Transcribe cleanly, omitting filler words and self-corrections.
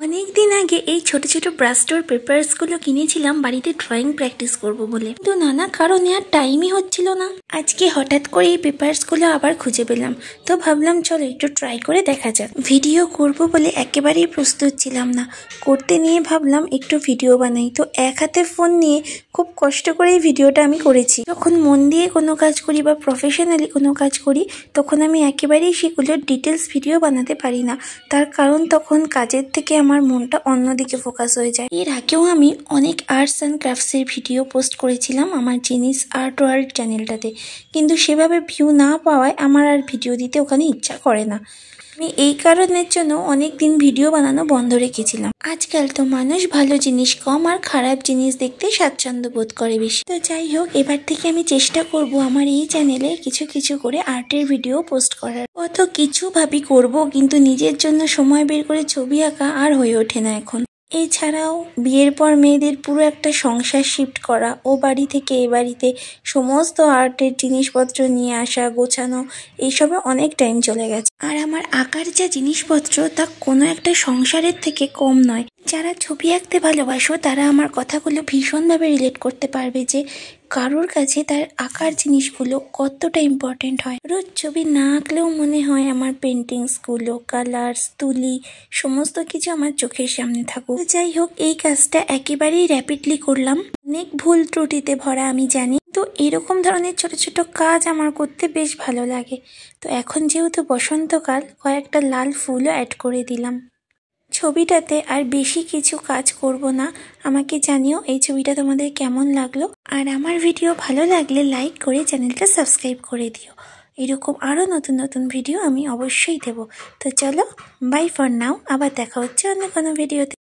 অনেক দিন আগে এই ছোট ছোট ব্রাস্টোর পেপারসগুলো কিনেছিলাম বাড়িতে ড্রয়িং প্র্যাকটিস করব বলে, কিন্তু নানা কারণে আর টাইমই হচ্ছিল না। আজকে হঠাৎ করে এই পেপারসগুলো আবার খুঁজে পেলাম, তো ভাবলাম চলো একটু ট্রাই করে দেখা যাক। ভিডিও করব বলে একেবারেই প্রস্তুত ছিলাম না, করতে নিয়ে ভাবলাম একটু ভিডিও বানাই, তো এক হাতে ফোন নিয়ে খুব কষ্ট করে এই ভিডিওটা আমি করেছি। যখন মন দিয়ে কোনো কাজ করি বা প্রফেশনালি কোনো কাজ করি, তখন আমি একেবারেই সেগুলোর ডিটেলস ভিডিও বানাতে পারি না। তার কারণ তখন কাজের থেকে আমার মনটা অন্যদিকে ফোকাস হয়ে যায়। এর আগেও আমি অনেক আর্টস অ্যান্ড ক্রাফটসের ভিডিও পোস্ট করেছিলাম আমার জিনিস আর্ট ওয়ার্ল্ড চ্যানেলটাতে, কিন্তু সেভাবে ভিউ না পাওয়ায় আমার আর ভিডিও দিতে ওখানে ইচ্ছা করে না। আমি এই কারণের জন্য অনেক দিন ভিডিও বানানো বন্ধ রেখেছিলাম। আজকাল তো মানুষ ভালো জিনিস কম আর খারাপ জিনিস দেখতে স্বাচ্ছন্দ্য বোধ করে বেশি। তো যাই হোক, এবার থেকে আমি চেষ্টা করব আমার এই চ্যানেলে কিছু কিছু করে আর্টের ভিডিও পোস্ট করার। কত কিছু ভাবি করব, কিন্তু নিজের জন্য সময় বের করে ছবি আঁকা আর হয়ে ওঠে না এখন। এছাড়াও বিয়ের পর মেয়েদের পুরো একটা সংসার শিফট করা, ও বাড়ি থেকে এ বাড়িতে সমস্ত আর্টের জিনিসপত্র নিয়ে আসা, গোছানো, এইসবে অনেক টাইম চলে গেছে। আর আমার আঁকার যা জিনিসপত্র তা কোনো একটা সংসারের থেকে কম নয়। যারা ছবি আঁকতে ভালোবাসো তারা আমার কথাগুলো ভীষণভাবে রিলেট করতে পারবে যে কারোর কাছে তার আঁকার জিনিসগুলো কতটা ইম্পর্টেন্ট হয়। রোজ ছবি না আঁকলেও মনে হয় আমার পেন্টিংসগুলো, কালার্স, তুলি, সমস্ত কিছু আমার চোখের সামনে থাকুক। যাই হোক, এই কাজটা একেবারেই র্যাপিডলি করলাম, অনেক ভুল ত্রুটিতে ভরা আমি জানি, তো এরকম ধরনের ছোট ছোট কাজ আমার করতে বেশ ভালো লাগে। তো এখন যেহেতু বসন্তকাল, কয়েকটা লাল ফুলও অ্যাড করে দিলাম ছবিটাতে। আর বেশি কিছু কাজ করব না। আমাকে জানিও এই ছবিটা তোমাদের কেমন লাগলো, আর আমার ভিডিও ভালো লাগলে লাইক করে চ্যানেলটা সাবস্ক্রাইব করে দিও। এরকম আরও নতুন নতুন ভিডিও আমি অবশ্যই দেব। তো চলো, বাই ফর নাও, আবার দেখা হচ্ছে অন্য কোনো ভিডিওতে।